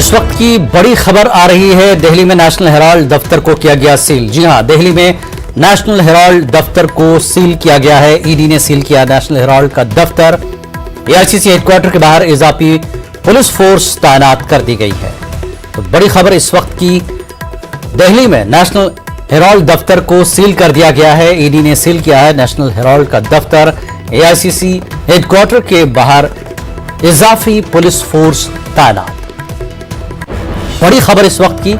इस वक्त की बड़ी खबर आ रही है। दिल्ली में नेशनल हेराल्ड दफ्तर को किया गया सील। जी हां, दिल्ली में नेशनल हेराल्ड दफ्तर को सील किया गया है। ईडी ने सील किया नेशनल हेराल्ड का दफ्तर। एआईसीसी हेडक्वार्टर के बाहर इजाफी पुलिस फोर्स तैनात कर दी गई है। तो बड़ी खबर इस वक्त की, दिल्ली में नेशनल हेराल्ड दफ्तर को सील कर दिया गया है। ईडी ने सील किया है नेशनल हेराल्ड का दफ्तर। एआईसीसी हेडक्वार्टर के बाहर इजाफी पुलिस फोर्स तैनात। बड़ी खबर इस वक्त की,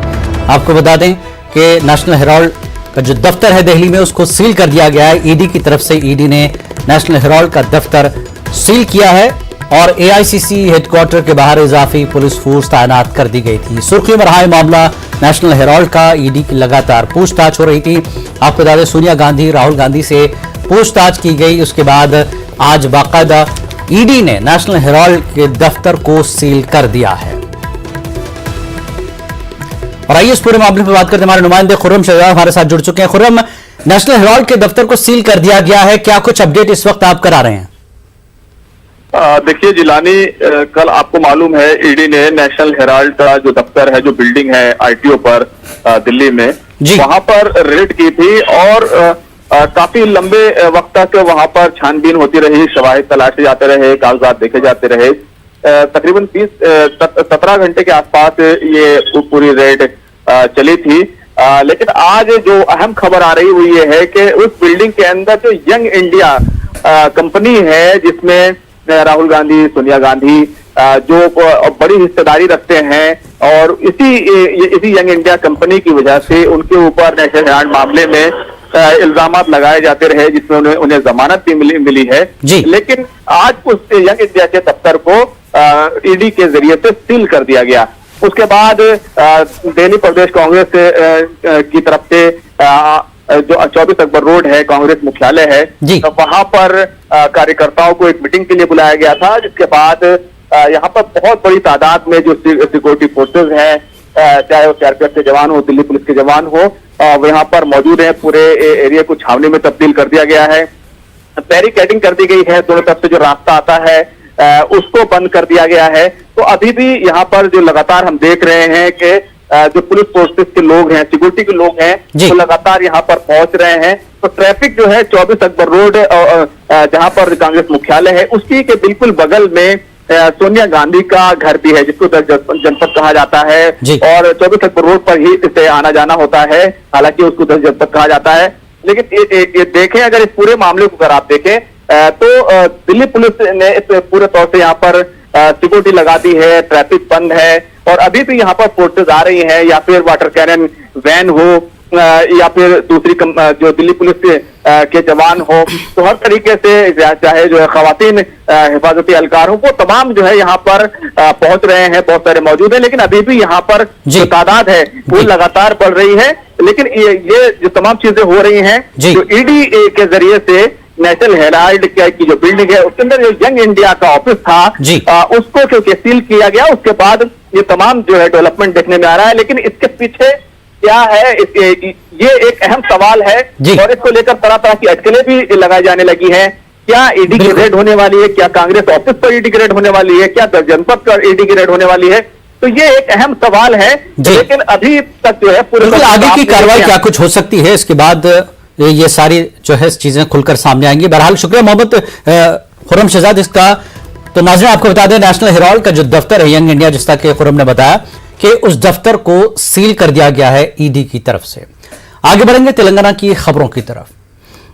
आपको बता दें कि नेशनल हेराल्ड का जो दफ्तर है दिल्ली में, उसको सील कर दिया गया है। ईडी की तरफ से ईडी ने नेशनल हेराल्ड का दफ्तर सील किया है और एआईसीसी हेडक्वार्टर के बाहर इजाफी पुलिस फोर्स तैनात कर दी गई थी। सुर्खियों में रहा मामला नेशनल हेराल्ड का। ईडी की लगातार पूछताछ हो रही थी। आपको बता दें, सोनिया गांधी, राहुल गांधी से पूछताछ की गई। उसके बाद आज बाकायदा ईडी ने नेशनल हेराल्ड के दफ्तर को सील कर दिया है। और आइए इस पूरे मामले पर बात करते हैं। हमारे नुमाइंदे खुर्रम शहजाद हमारे साथ जुड़ चुके हैं। खुर्रम, नेशनल हेराल्ड के दफ्तर को सील कर दिया गया है, क्या कुछ अपडेट इस वक्त आप करा रहे हैं? देखिए जिलानी, कल आपको मालूम है ईडी ने नेशनल हेराल्ड का जो दफ्तर है, जो बिल्डिंग है आईटीओ पर दिल्ली में, वहां पर रेड की थी और काफी लंबे वक्त तक वहां पर छानबीन होती रही, शवाहिद तलाशे जाते रहे, कागजात देखे जाते रहे। तकरीबन 17 घंटे के आसपास ये पूरी रेड चली थी। लेकिन आज जो अहम खबर आ रही वो ये है कि उस बिल्डिंग के अंदर जो यंग इंडिया कंपनी है, जिसमें राहुल गांधी, सोनिया गांधी जो बड़ी हिस्सेदारी रखते हैं, और इसी यंग इंडिया कंपनी की वजह से उनके ऊपर नेशनल हेराल्ड मामले में इल्जामात लगाए जाते रहे, जिसमें उन्हें जमानत भी मिली है। लेकिन आज उस यंग इंडिया के दफ्तर को ईडी के जरिए से सील कर दिया गया। उसके बाद दिल्ली प्रदेश कांग्रेस की तरफ से जो 24 अकबर रोड है, कांग्रेस मुख्यालय है, तो वहां पर कार्यकर्ताओं को एक मीटिंग के लिए बुलाया गया था। जिसके बाद यहाँ पर बहुत बड़ी तादाद में जो सिक्योरिटी फोर्सेज हैं, चाहे वो सीआरपीएफ के जवान हो, दिल्ली पुलिस के जवान हो, वो यहाँ पर मौजूद है। पूरे एरिया को छावनी में तब्दील कर दिया गया है। बैरिकेडिंग कर दी गई है। दोनों तरफ से जो रास्ता आता है उसको बंद कर दिया गया है। तो अभी भी यहाँ पर जो लगातार हम देख रहे हैं कि जो पुलिस फोर्सेस के लोग हैं, सिक्योरिटी के लोग हैं, वो लगातार यहाँ पर पहुंच रहे हैं। तो ट्रैफिक जो है 24 अकबर रोड जहाँ पर कांग्रेस मुख्यालय है, उसी के बिल्कुल बगल में सोनिया गांधी का घर भी है, जिसको जनपद कहा जाता है, और 24 अकबर रोड पर ही इसे आना जाना होता है। हालांकि उसको 10 जनपद कहा जाता है। लेकिन ये देखें, अगर इस पूरे मामले को अगर आप देखें तो दिल्ली पुलिस ने पूरे तौर से यहाँ पर सिक्योरिटी लगा दी है, ट्रैफिक बंद है, और अभी भी यहाँ पर फोर्सेज आ रही हैं, या फिर वाटर कैनन वैन हो, या फिर दूसरी जो दिल्ली पुलिस के जवान हो, तो हर तरीके से चाहे जो है खवातीन हिफाजती एहलकार हो, वो तमाम जो है यहाँ पर पहुंच रहे हैं, बहुत सारे मौजूद हैं। लेकिन अभी भी यहाँ पर जो तादाद है वो लगातार बढ़ रही है। लेकिन ये जो तमाम चीजें हो रही हैं, जो ईडी के जरिए से नेशनल हेराल्ड की जो बिल्डिंग है, उसके अंदर जो यंग इंडिया का ऑफिस था, उसको क्योंकि सील किया गया, उसके बाद ये तमाम जो है डेवलपमेंट देखने में आ रहा है। लेकिन इसके पीछे क्या है, ये एक अहम सवाल है, और इसको लेकर तरह तरह की अटकलें भी लगाई जाने लगी हैं। क्या ईडी की रेड होने वाली है? क्या कांग्रेस ऑफिस पर ईडी की रेड होने वाली है? क्या जनपद पर ईडी की रेड होने वाली है? तो ये एक अहम सवाल है। लेकिन अभी तक जो है पूरे आगे की कार्रवाई क्या कुछ हो सकती है, इसके बाद ये सारी जो है चीजें खुलकर सामने आएंगी। बहरहाल शुक्रिया मोहम्मद खुर्रम शहजाद इसका। तो नाज़रीन, आपको बता दें, नेशनल हेराल्ड का जो दफ्तर है यंग इंडिया, जिस तरह के खुर्रम ने बताया कि उस दफ्तर को सील कर दिया गया है ईडी की तरफ से। आगे बढ़ेंगे तेलंगाना की खबरों की तरफ।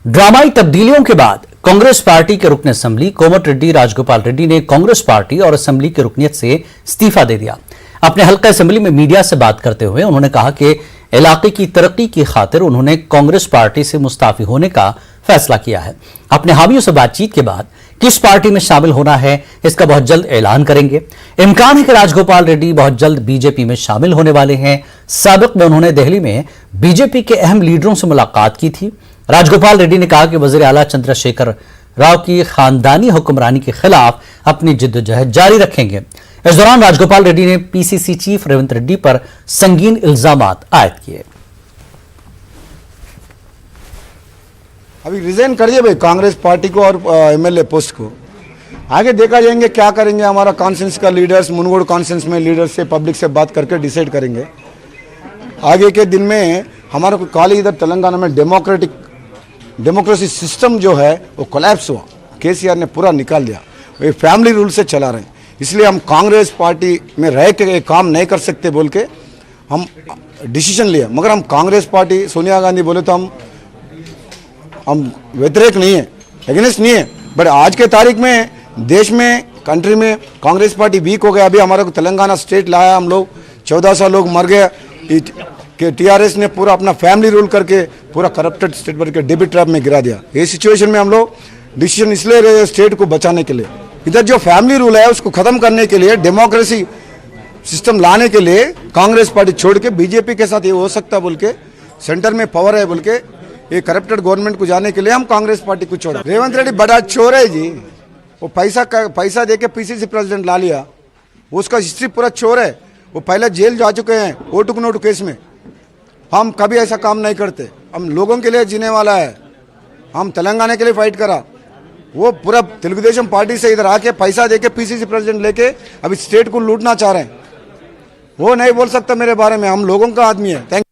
ड्रामाई तब्दीलियों के बाद कांग्रेस पार्टी के रुकन असेंबली कोमट रेड्डी राजगोपाल रेड्डी ने कांग्रेस पार्टी और असेंबली की रुकनीत से इस्तीफा दे दिया। अपने हल्का असेंबली में मीडिया से बात करते हुए उन्होंने कहा कि इलाके की तरक्की की खातिर उन्होंने कांग्रेस पार्टी से मुस्ताफी होने का फैसला किया है। अपने हामियों से बातचीत के बाद किस पार्टी में शामिल होना है, इसका बहुत जल्द ऐलान करेंगे। इम्कान है कि राजगोपाल रेड्डी बहुत जल्द बीजेपी में शामिल होने वाले हैं। साबिक में उन्होंने दिल्ली में बीजेपी के अहम लीडरों से मुलाकात की थी। राजगोपाल रेड्डी ने कहा कि वजीर आला चंद्रशेखर राव की खानदानी हुक्मरानी के खिलाफ अपनी जिद्दोजहद जारी रखेंगे। इस दौरान राजगोपाल रेड्डी ने पीसीसी चीफ रेवंत रेड्डी पर संगीन इल्जामात आयद किए। अभी रिजाइन करिए भाई कांग्रेस पार्टी को और एमएलए पोस्ट को। आगे देखा जाएंगे क्या करेंगे। हमारा कॉन्फ्रेंस का लीडर्स मुनगोड़ कॉन्फ्रेंस में लीडर्स से पब्लिक से बात करके डिसाइड करेंगे। आगे के दिन में हमारा को खाली इधर तेलंगाना में डेमोक्रेसी सिस्टम जो है वो कोलैप्स हुआ। केसीआर ने पूरा निकाल दिया, ये फैमिली रूल से चला रहे हैं। इसलिए हम कांग्रेस पार्टी में रह के काम नहीं कर सकते बोल के हम डिसीजन लिया। मगर हम कांग्रेस पार्टी सोनिया गांधी बोले तो हम व्यतिरेक नहीं है, अगेंस्ट नहीं है। बट आज के तारीख में देश में कंट्री में कांग्रेस पार्टी वीक हो गया। अभी हमारे को तेलंगाना स्टेट लाया, हम लोग 1400 लोग मर गए कि टीआरएस ने पूरा अपना फैमिली रूल करके पूरा करप्टेड स्टेट भर के डेबिट ट्रैप में गिरा दिया। ये सिचुएशन में हम लोग डिसीजन इसलिए रहे स्टेट को बचाने के लिए। इधर जो फैमिली रूल है उसको खत्म करने के लिए, डेमोक्रेसी सिस्टम लाने के लिए कांग्रेस पार्टी छोड़ के बीजेपी के साथ ये हो सकता बोल के, सेंटर में पावर है बोल के, ये करप्टेड गवर्नमेंट को जाने के लिए हम कांग्रेस पार्टी को छोड़ा। रेवंत रेड्डी बड़ा चोर है जी, वो पैसा दे के पीसीसी प्रेसिडेंट ला लिया, उसका हिस्ट्री पूरा चोर है। वो पहले जेल जा चुके हैं वोट को नोट केस में। हम कभी ऐसा काम नहीं करते, हम लोगों के लिए जीने वाला है। हम तेलंगाना के लिए फाइट करा, वो पूरा तेलुगुदेशम पार्टी से इधर आके पैसा देके पीसीसी प्रेसिडेंट लेके अभी स्टेट को लूटना चाह रहे हैं। वो नहीं बोल सकता मेरे बारे में, हम लोगों का आदमी है। Thank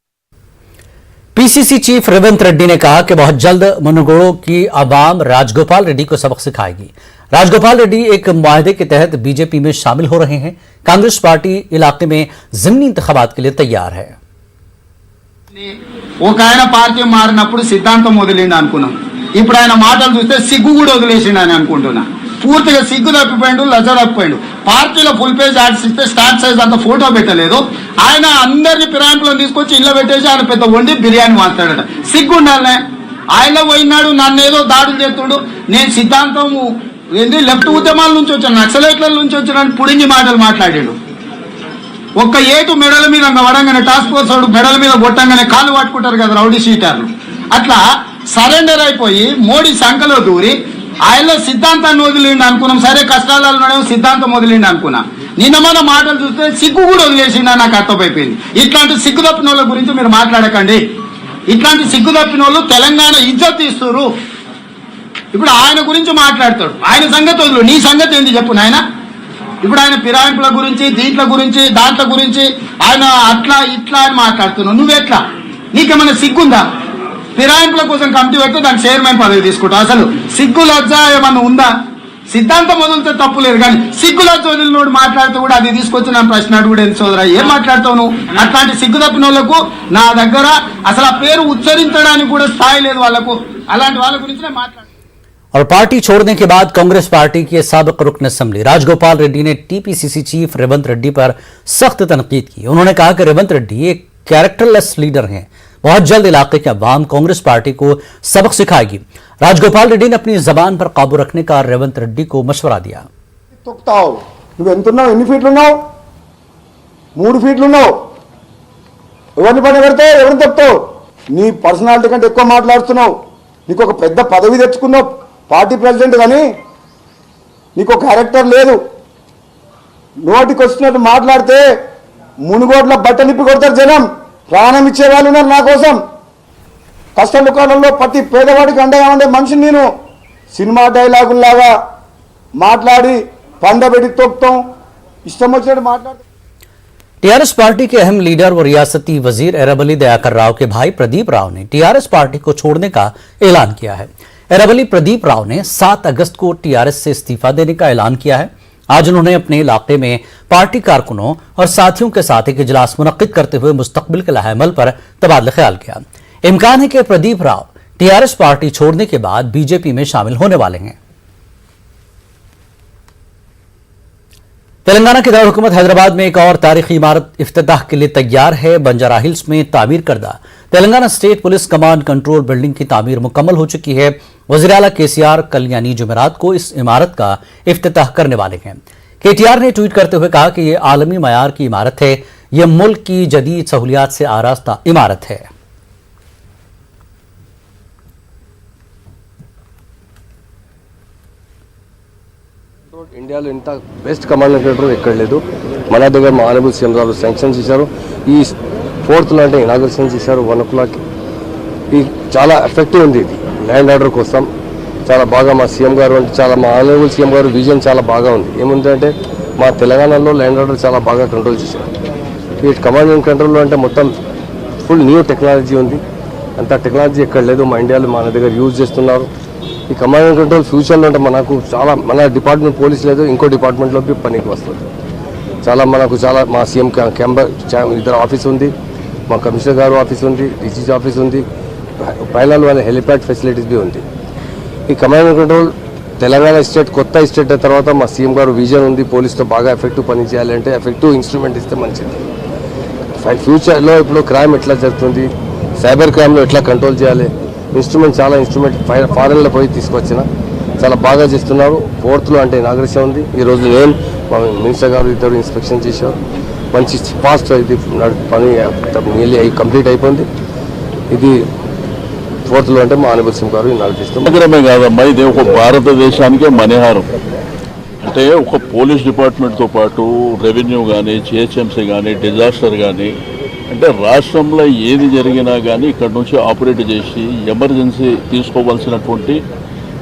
PCC chief Revanth Reddy ने कहा कि बहुत जल्द मुनगोड़ों की आवाम राजगोपाल रेड्डी को सबक सिखाएगी। राजगोपाल रेड्डी एक मुआहदे के तहत बीजेपी में शामिल हो रहे हैं। कांग्रेस पार्टी इलाके में ज़िमनी इंतखाबात के लिए तैयार है। ఒక ఆయన పార్టీ మారినప్పుడు సిద్ధాంతం వదిలిండు అనుకున్నాం, ఇప్పుడు ఆయన మాటలు చూస్తే సిగ్గు కూడా వదిలేసిండు అని అనుకుంటున్నా। పూర్తిగా సిగ్గు తప్పిపోయిండు, లజ్జ తప్పిపోయిండు। పార్టీలో ఫుల్ పేజ్ యాడ్స్ ఇస్తే స్టార్ట్ సైజ్ అంత ఫోటో పెట్టలేదు, ఆయన అందరిని పిరాయింపులో తీసుకొచ్చి ఇళ్ళ పెట్టేసి ఆయన పెద్ద వండి బిర్యానీ మాట్లాడట। సిగ్గు ఉండాలనే, ఆయన పోయినాడు నన్ను ఏదో దాడులు చేస్తుడు, నేను సిద్ధాంతం ఏంది లెఫ్ట్ ఉద్యమాల నుంచి వచ్చాను, నక్సలైట్ల నుంచి వచ్చాను పుడింగి మాటలు మాట్లాడాడు। ఒక్క ఏటు మెడల మీద వడంగానే టాస్క్ ఫోర్స్ వాడు మెడల మీద కొట్టంగానే కాళ్ళు పట్టుకుంటారు కదా రౌడీ షీటర్లు, అట్లా సరెండర్ అయిపోయి మోడీ సంఖలో దూరి ఆయనలో సిద్ధాంతాన్ని వదిలిండి అనుకున్నాం। సరే కష్టాలలో సిద్ధాంతం వదిలిండి అనుకున్నా, నిన్న మన మాటలు చూస్తే సిగ్గు కూడా వదిలేసిండా నాకు అర్థమైపోయింది। ఇట్లాంటి సిగ్గు తప్పిన వాళ్ళ గురించి మీరు మాట్లాడకండి, ఇట్లాంటి సిగ్గు తప్పిన వాళ్ళు తెలంగాణ ఇజ్జత్ ఇస్తున్నారు। ఇప్పుడు ఆయన గురించి మాట్లాడతాడు, ఆయన సంగతి వదులు, నీ సంగతి ఏంటి చెప్పు నాయన। ఇప్పుడు ఆయన ఫిరాయింపుల గురించి దీంట్ల గురించి దాంట్ల గురించి ఆయన అట్లా ఇట్లా అని మాట్లాడుతున్నావు, నువ్వెట్లా, నీకేమైనా సిగ్గుందా? ఫిరాయింపుల కోసం కమిటీ పెడితే దానికి చైర్మన్ పదవి తీసుకుంటావు, అసలు సిగ్గు లజ్జ ఏమన్నా ఉందా? సిద్ధాంతం వదిలితే తప్పు లేదు, కానీ సిగ్గు లజ్జ వదిలినోడు మాట్లాడుతూ కూడా అది తీసుకొచ్చి నా ప్రశ్న అడుగుడు ఎందుకు సోదరా, ఏం మాట్లాడతావు నువ్వు? అట్లాంటి సిగ్గు తప్పిన వాళ్ళకు నా దగ్గర అసలు ఆ పేరు ఉచ్చరించడానికి కూడా స్థాయి లేదు వాళ్ళకు, అలాంటి వాళ్ళ గురించి నేను మాట్లాడు। और पार्टी छोड़ने के बाद कांग्रेस पार्टी के साबिक रुकन असेंबली राजगोपाल रेड्डी ने टीपीसीसी चीफ रेवंत रेड्डी पर सख्त तनकीद की। उन्होंने कहा कि रेवंत रेड्डी एक कैरेक्टरलेस लीडर हैं, बहुत जल्द इलाके के अवाम कांग्रेस पार्टी को सबक सिखाएगी। राजगोपाल रेड्डी ने अपनी जबान पर काबू रखने का रेवंत रेड्डी को मशवरा दिया। నువ్వు ఎంతున్నావు, ఎన్ని ఫీట్లు ఉన్నావు? 3 ఫీట్లు ఉన్నావు, ఎవరిని పని పెడతావు, ఎవరిని చెప్తావు? నీ పర్సనాలిటీ కంటే ఎక్కువ మాట్లాడుతున్నావు, నీకు ఒక పెద్ద పదవి తెచ్చుకున్నావు పార్టీ ప్రెసిడెంట్, కానీ నీకు క్యారెక్టర్ లేదు। నోటికి వచ్చినట్టు మాట్లాడితే మునుగోడ్ల బట్టలిప్పి కొడతారు జనం, ప్రాణం ఇచ్చే వాళ్ళు ఉన్నారు నా కోసం। కష్ట దుకాణంలో ప్రతి పేదవాడికి అండగా ఉండే మనిషిని నేను। సినిమా డైలాగుల్లాగా మాట్లాడి పండబెట్టి తొక్కుతాం, ఇష్టం వచ్చినట్టు మాట్లాడుతాం। टीआरएस पार्टी के अहम लीडर व रियासती वजीर एराबली दयाकर राव के भाई प्रदीप राव ने टीआरएस पार्टी को छोड़ने का ऐलान किया है। एराबली प्रदीप राव ने 7 अगस्त को टीआरएस से इस्तीफा देने का ऐलान किया है। आज उन्होंने अपने इलाके में पार्टी कारकुनों और साथियों के साथ एक इजलास मुनक्किद करते हुए मुस्तकबिल के लाहेमल पर तबादला ख्याल किया। इम्कान है कि प्रदीप राव टीआरएस पार्टी छोड़ने के बाद बीजेपी में शामिल होने वाले हैं। तेलंगाना के दारुल हुकूमत हैदराबाद में एक और तारीखी इमारत इफ्तिताह के लिए तैयार है। बंजारा हिल्स में तामीर करदा Telangana state police command control building की तामीर मुकम्मल हो चुकी है। वज़ीर आला केसीआर कल यानी जुमेरात को इस इमारत का इफ्तिताह करने वाले हैं। केटीआर ने ट्वीट करते हुए कहा कि यह आलमी मयार की इमारत है, यह मुल्क की जदीद सहूलियात से आरास्ता इमारत है। ఇండియాలో ఇంత బెస్ట్ కమాండ్ కంట్రోల్ ఎక్కడ లేదు. మన దగ్గర మా ఆనరబుల్ సీఎం గారు శాంక్షన్స్ ఇచ్చారు. ఈ 4th అంటే ఇనాగరేషన్స్ ఇచ్చారు 1 o'clock. ఇది చాలా ఎఫెక్టివ్ ఉంది. ఇది ల్యాండ్ ఆర్డర్ కోసం చాలా బాగా మా సీఎం గారు అంటే చాలా మా ఆనరబుల్ సీఎం గారు విజన్ చాలా బాగా ఉంది. ఏముందంటే మా తెలంగాణలో ల్యాండ్ ఆర్డర్ చాలా బాగా కంట్రోల్ చేశారు. ఈ కమాండ్ అండ్ కంట్రోల్లో అంటే మొత్తం ఫుల్ న్యూ టెక్నాలజీ ఉంది. అంత టెక్నాలజీ ఎక్కడ లేదు, మా ఇండియాలో మన దగ్గర యూజ్ చేస్తున్నారు. ఈ కమాండ్ అండ్ కంట్రోల్ ఫ్యూచర్లో అంటే మనకు చాలా మన డిపార్ట్మెంట్ పోలీస్ లేదు, ఇంకో డిపార్ట్మెంట్లోకి పనికి వస్తుంది. మనకు చాలా మా సీఎం ఇద్దరు ఆఫీస్ ఉంది, మా కమిషనర్ గారు ఆఫీస్ ఉంది, డీసీసీ ఆఫీస్ ఉంది, పైన వాళ్ళ హెలిప్యాడ్ ఫెసిలిటీస్ బి ఉంది. ఈ command and control Telangana state కొత్త స్టేట్ అయిన తర్వాత మా సీఎం గారు విజన్ ఉంది, పోలీస్తో బాగా ఎఫెక్టివ్ పని చేయాలంటే ఎఫెక్టివ్ ఇన్స్ట్రుమెంట్ ఇస్తే మంచిది. ఫ్యూచర్లో ఇప్పుడు క్రైమ్ ఎట్లా జరుగుతుంది, సైబర్ క్రైమ్లో ఎట్లా కంట్రోల్ చేయాలి, ఇన్స్ట్రుమెంట్ ఫారెన్లో పోయి తీసుకొచ్చిన చాలా బాగా చేస్తున్నారు. 4th అంటే ఇనాగ్రేషన్ ఉంది. ఈరోజు నేను మా మినిస్టర్ గారు ఇద్దరు ఇన్స్పెక్షన్ చేశారు. మంచి ఫాస్ట్ ఇది పని నియర్లీ కంప్లీట్ అయిపోయింది. ఇది 4th అంటే మా ఆనరబుల్ సీఎం గారు ఇనాగ్రేషన్. నగరమే కాదమ్మా, ఇది ఒక భారతదేశానికే మణిహారం. అంటే ఒక పోలీస్ డిపార్ట్మెంట్తో పాటు రెవెన్యూ కానీ, జిహెచ్ఎంసీ కానీ, డిజాస్టర్ కానీ, అంటే రాష్ట్రంలో ఏది జరిగినా కానీ ఇక్కడ నుంచి ఆపరేట్ చేసి ఎమర్జెన్సీ తీసుకోవాల్సినటువంటి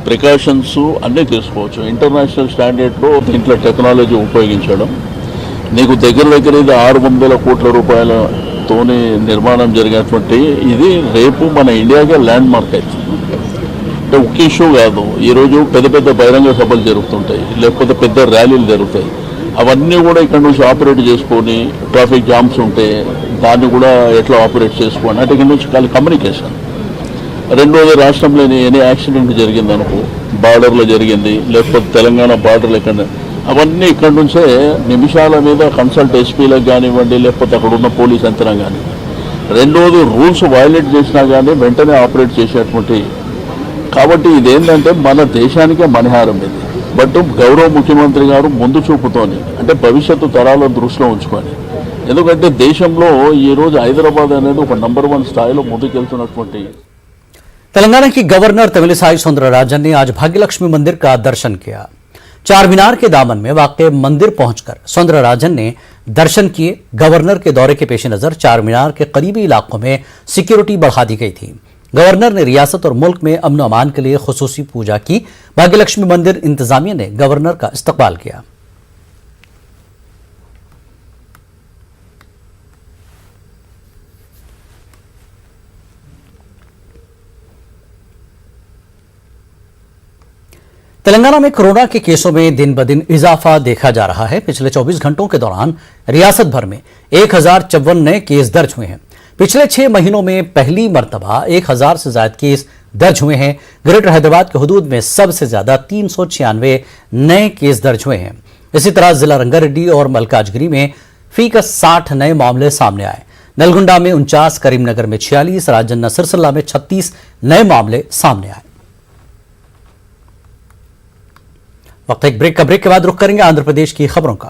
ప్రికాషన్స్ అన్నీ తీసుకోవచ్చు. ఇంటర్నేషనల్ స్టాండర్డ్లో దీంట్లో టెక్నాలజీ ఉపయోగించడం, నీకు దగ్గర ఇది 600 కోట్ల రూపాయలతోని నిర్మాణం జరిగినటువంటి ఇది రేపు మన ఇండియాకే ల్యాండ్ మార్క్ అవుతుంది. అంటే ఒక్క ఇష్యూ కాదు, ఈరోజు పెద్ద బహిరంగ సభలు జరుగుతుంటాయి, లేకపోతే పెద్ద ర్యాలీలు జరుగుతాయి. అవన్నీ కూడా ఇక్కడ నుంచి ఆపరేట్ చేసుకొని, ట్రాఫిక్ జామ్స్ ఉంటే దాన్ని కూడా ఎట్లా ఆపరేట్ చేసుకోండి అంటే ఇక్కడ నుంచి కమ్యూనికేషన్. రెండోది రాష్ట్రంలో ఎనీ యాక్సిడెంట్ జరిగిందనుకో, బార్డర్లో జరిగింది, లేకపోతే తెలంగాణ బార్డర్లు ఎక్కడ, అవన్నీ ఇక్కడ నుంచే నిమిషాల మీద కన్సల్ట్ ఎస్పీలకు కానివ్వండి, లేకపోతే అక్కడ ఉన్న పోలీస్ యంత్రం కానీ. రెండోది రూల్స్ వయలేట్ చేసినా కానీ వెంటనే ఆపరేట్ చేసేటువంటి. కాబట్టి ఇదేంటంటే మన దేశానికే మణిహారం ఇది. బట్ గౌరవ ముఖ్యమంత్రి గారు ముందు చూపుతోని అంటే భవిష్యత్తు తరాలను దృష్టిలో ఉంచుకొని, ఎందుకంటే దేశంలో ఈరోజు హైదరాబాద్ అనేది ఒక నంబర్ 1 స్థాయిలో ముందుకెళ్తున్నటువంటి. तेलंगाना की गवर्नर तमिलिसाई सौंदरराजन ने आज भाग्यलक्ष्मी मंदिर का दर्शन किया। चार मीनार के दामन में वाक़ मंदिर पहुंचकर सौंदरराजन ने दर्शन किए। गवर्नर के दौरे के पेश नजर चार मीनार के करीबी इलाकों में सिक्योरिटी बढ़ा दी गई थी। गवर्नर ने रियासत और मुल्क में अमन अमान के लिए खुसूसी पूजा की। भाग्यलक्ष्मी मंदिर इंतजामिया ने गवर्नर का इस्तकबाल किया। तेलंगाना में कोरोना के केसों में दिन ब दिन इजाफा देखा जा रहा है। पिछले 24 घंटों के दौरान रियासत भर में 1054 नए केस दर्ज हुए हैं। पिछले 6 महीनों में पहली मर्तबा 1000 से ज्यादा केस दर्ज हुए हैं। ग्रेटर हैदराबाद के हुदूद में सबसे ज्यादा 396 नए केस दर्ज हुए हैं। इसी तरह जिला रंगारेड्डी और मलकाजगिरी में फी का 60 नए मामले सामने आए। नलगुंडा में 49, करीमनगर में 46, राजन्ना सिरसिल्ला में 36 नए मामले सामने आए। वक्त एक ब्रेक के बाद रुख करेंगे आंध्र प्रदेश की खबरों का।